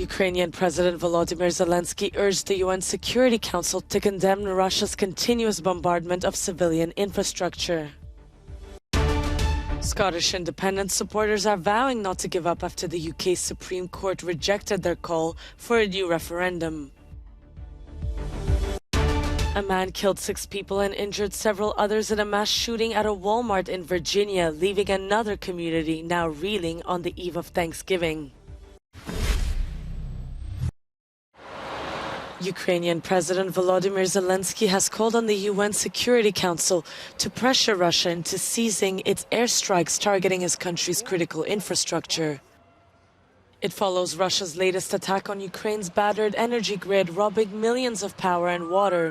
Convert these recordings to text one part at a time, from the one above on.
Ukrainian President Volodymyr Zelensky urged the UN Security Council to condemn Russia's continuous bombardment of civilian infrastructure. Scottish independence supporters are vowing not to give up after the UK's Supreme Court rejected their call for a new referendum. A man killed 6 people and injured several others in a mass shooting at a Walmart in Virginia, leaving another community now reeling on the eve of Thanksgiving. Ukrainian President Volodymyr Zelensky has called on the UN Security Council to pressure Russia into ceasing its airstrikes targeting his country's critical infrastructure. It follows Russia's latest attack on Ukraine's battered energy grid, robbing millions of power and water.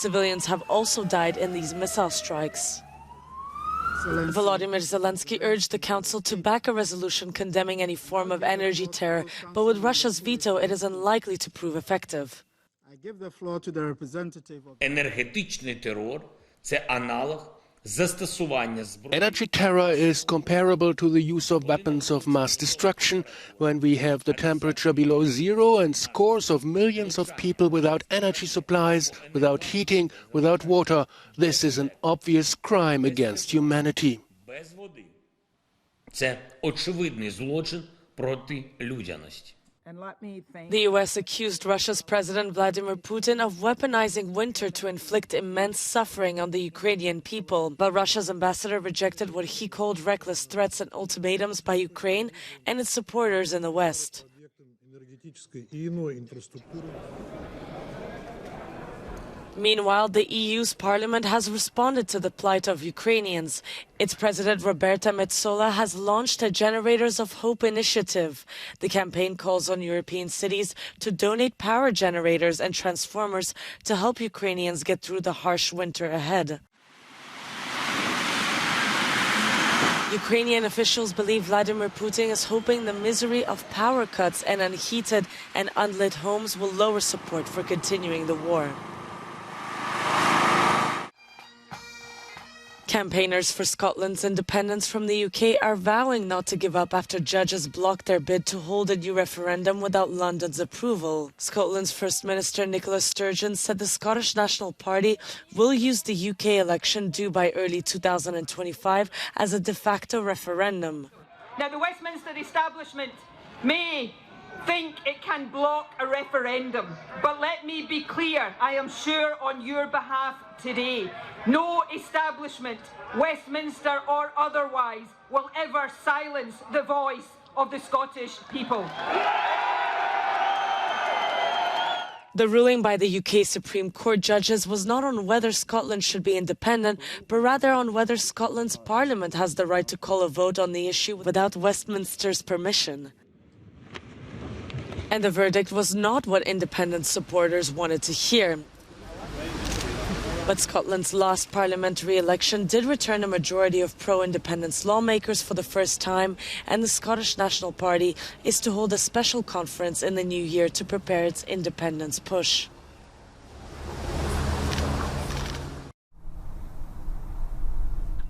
Civilians have also died in these missile strikes. Volodymyr Zelensky urged the Council to back a resolution condemning any form of energy terror, but with Russia's veto, it is unlikely to prove effective. I give the floor to the representative of... Енергетичний терор – це аналог застосування зброї. Energy terror is comparable to the use of weapons of mass destruction when we have the temperature below zero and scores of millions of people without energy supplies, without heating, without water. This is an obvious crime against humanity. Без води. Це очевидний злочин проти людяності. The U.S. accused Russia's President Vladimir Putin of weaponizing winter to inflict immense suffering on the Ukrainian people, but Russia's ambassador rejected what he called reckless threats and ultimatums by Ukraine and its supporters in the West. Meanwhile, the EU's parliament has responded to the plight of Ukrainians. Its president, Roberta Metsola, has launched a Generators of Hope initiative. The campaign calls on European cities to donate power generators and transformers to help Ukrainians get through the harsh winter ahead. Ukrainian officials believe Vladimir Putin is hoping the misery of power cuts and unheated and unlit homes will lower support for continuing the war. Campaigners for Scotland's independence from the UK are vowing not to give up after judges blocked their bid to hold a new referendum without London's approval. Scotland's First Minister Nicola Sturgeon said the Scottish National Party will use the UK election due by early 2025 as a de facto referendum. Now, the Westminster establishment may think it can block a referendum, but let me be clear, I am sure on your behalf today, no establishment, Westminster or otherwise, will ever silence the voice of the Scottish people. The ruling by the UK Supreme Court judges was not on whether Scotland should be independent, but rather on whether Scotland's Parliament has the right to call a vote on the issue without Westminster's permission. And the verdict was not what independence supporters wanted to hear. But Scotland's last parliamentary election did return a majority of pro-independence lawmakers for the first time, and the Scottish National Party is to hold a special conference in the new year to prepare its independence push.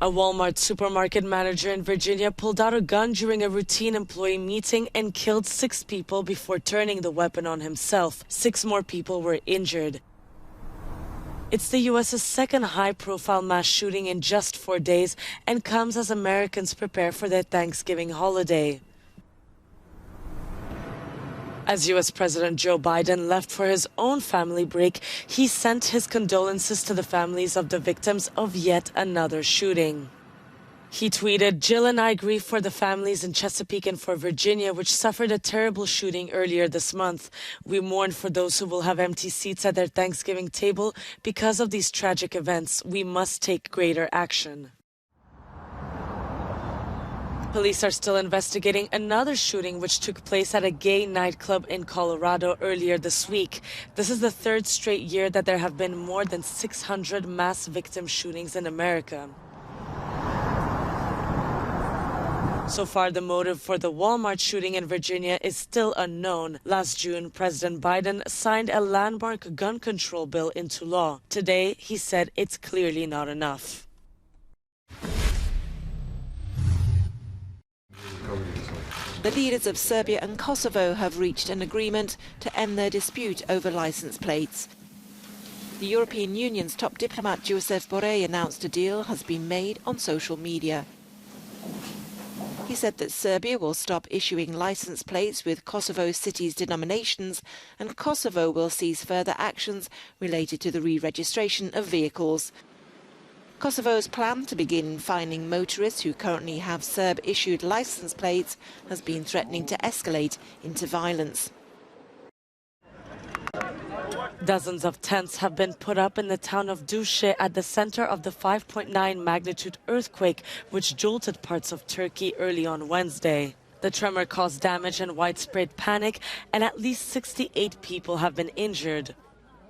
A Walmart supermarket manager in Virginia pulled out a gun during a routine employee meeting and killed 6 people before turning the weapon on himself. 6 more people were injured. It's the U.S.'s second high-profile mass shooting in just 4 days and comes as Americans prepare for their Thanksgiving holiday. As U.S. President Joe Biden left for his own family break, he sent his condolences to the families of the victims of yet another shooting. He tweeted, "Jill and I grieve for the families in Chesapeake and for Virginia, which suffered a terrible shooting earlier this month. We mourn for those who will have empty seats at their Thanksgiving table because of these tragic events. We must take greater action." Police are still investigating another shooting which took place at a gay nightclub in Colorado earlier this week. This is the 3rd straight year that there have been more than 600 mass victim shootings in America. So far, the motive for the Walmart shooting in Virginia is still unknown. Last June, President Biden signed a landmark gun control bill into law. Today, he said it's clearly not enough. The leaders of Serbia and Kosovo have reached an agreement to end their dispute over licence plates. The European Union's top diplomat Josep Borrell announced a deal has been made on social media. He said that Serbia will stop issuing licence plates with Kosovo cities' denominations, and Kosovo will cease further actions related to the re-registration of vehicles. Kosovo's plan to begin fining motorists who currently have Serb-issued licence plates has been threatening to escalate into violence. Dozens of tents have been put up in the town of Dushe at the center of the 5.9 magnitude earthquake, which jolted parts of Turkey early on Wednesday. The tremor caused damage and widespread panic, and at least 68 people have been injured.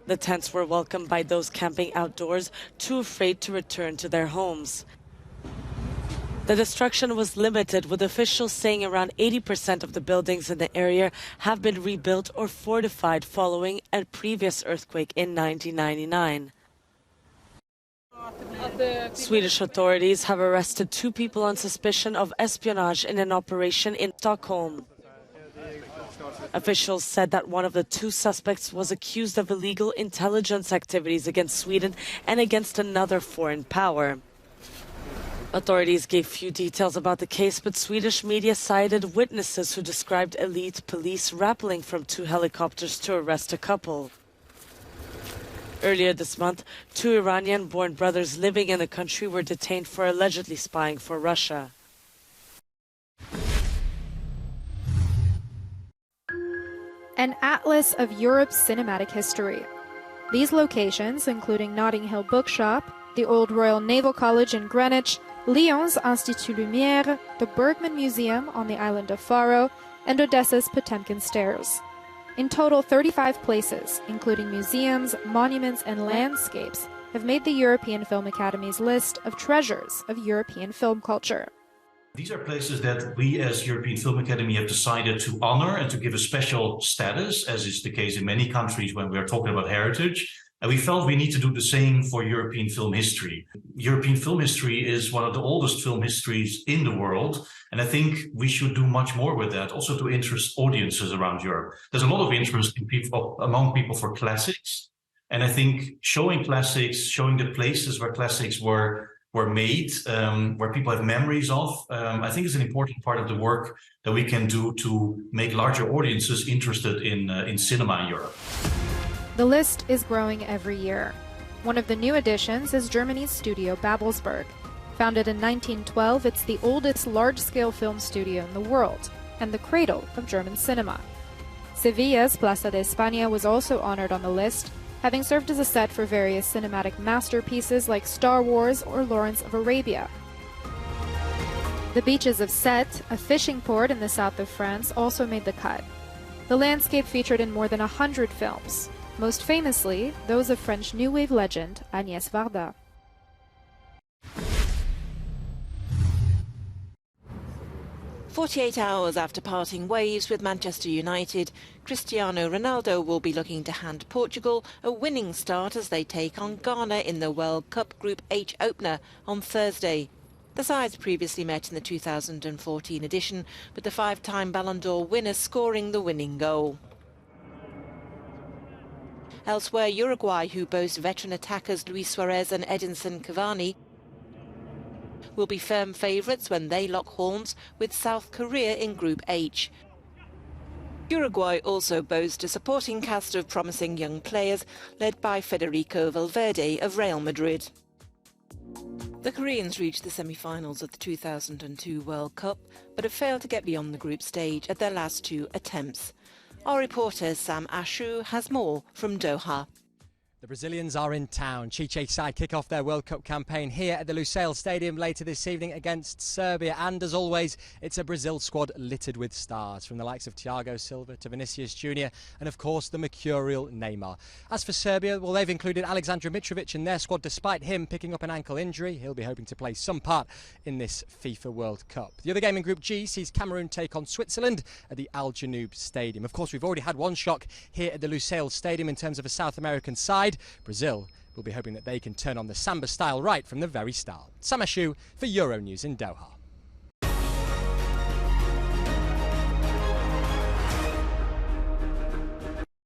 The tents were welcomed by those camping outdoors, too afraid to return to their homes. The destruction was limited, with officials saying around 80% of the buildings in the area have been rebuilt or fortified following a previous earthquake in 1999. Swedish authorities have arrested 2 people on suspicion of espionage in an operation in Stockholm. Officials said that one of the 2 suspects was accused of illegal intelligence activities against Sweden and against another foreign power. Authorities gave few details about the case, but Swedish media cited witnesses who described elite police rappelling from 2 helicopters to arrest a couple. Earlier this month, 2 Iranian-born brothers living in the country were detained for allegedly spying for Russia. An atlas of Europe's cinematic history. These locations, including Notting Hill Bookshop, the Old Royal Naval College in Greenwich, Lyon's Institut Lumière, the Bergman Museum on the island of Faro, and Odessa's Potemkin Stairs. In total, 35 places, including museums, monuments, and landscapes, have made the European Film Academy's list of treasures of European film culture. These are places that we as European Film Academy have decided to honor and to give a special status, as is the case in many countries when we are talking about heritage. And we felt we need to do the same for European film history. European film history is one of the oldest film histories in the world. And I think we should do much more with that, also to interest audiences around Europe. There's a lot of interest in among people for classics. And I think showing classics, showing the places where classics were made, where people have memories of, I think is an important part of the work that we can do to make larger audiences interested in cinema in Europe. The list is growing every year. One of the new additions is Germany's studio Babelsberg. Founded in 1912, it's the oldest large-scale film studio in the world and the cradle of German cinema. Sevilla's Plaza de España was also honored on the list, having served as a set for various cinematic masterpieces like Star Wars or Lawrence of Arabia. The beaches of Sète, a fishing port in the south of France, also made the cut. The landscape featured in more than 100 films, most famously those of French New Wave legend Agnès Varda. "48 hours after parting ways with Manchester United, Cristiano Ronaldo will be looking to hand Portugal a winning start as they take on Ghana in the World Cup Group H opener on Thursday. The sides previously met in the 2014 edition, with the 5-time Ballon d'Or winner scoring the winning goal. Elsewhere, Uruguay, who boast veteran attackers Luis Suarez and Edinson Cavani, will be firm favourites when they lock horns with South Korea in Group H. Uruguay also boasts a supporting cast of promising young players led by Federico Valverde of Real Madrid. The Koreans reached the semi-finals of the 2002 World Cup, but have failed to get beyond the group stage at their last 2 attempts. Our reporter Sam Ashu has more from Doha. The Brazilians are in town. Chiche's side kick off their World Cup campaign here at the Lusail Stadium later this evening against Serbia. And as always, it's a Brazil squad littered with stars, from the likes of Thiago Silva to Vinicius Jr. and of course the mercurial Neymar. As for Serbia, well, they've included Aleksandar Mitrovic in their squad despite him picking up an ankle injury. He'll be hoping to play some part in this FIFA World Cup. The other game in Group G sees Cameroon take on Switzerland at the Al Janoub Stadium. Of course, we've already had one shock here at the Lusail Stadium in terms of a South American side. Brazil will be hoping that they can turn on the Samba style right from the very start. Sam Ashu for Euronews in Doha.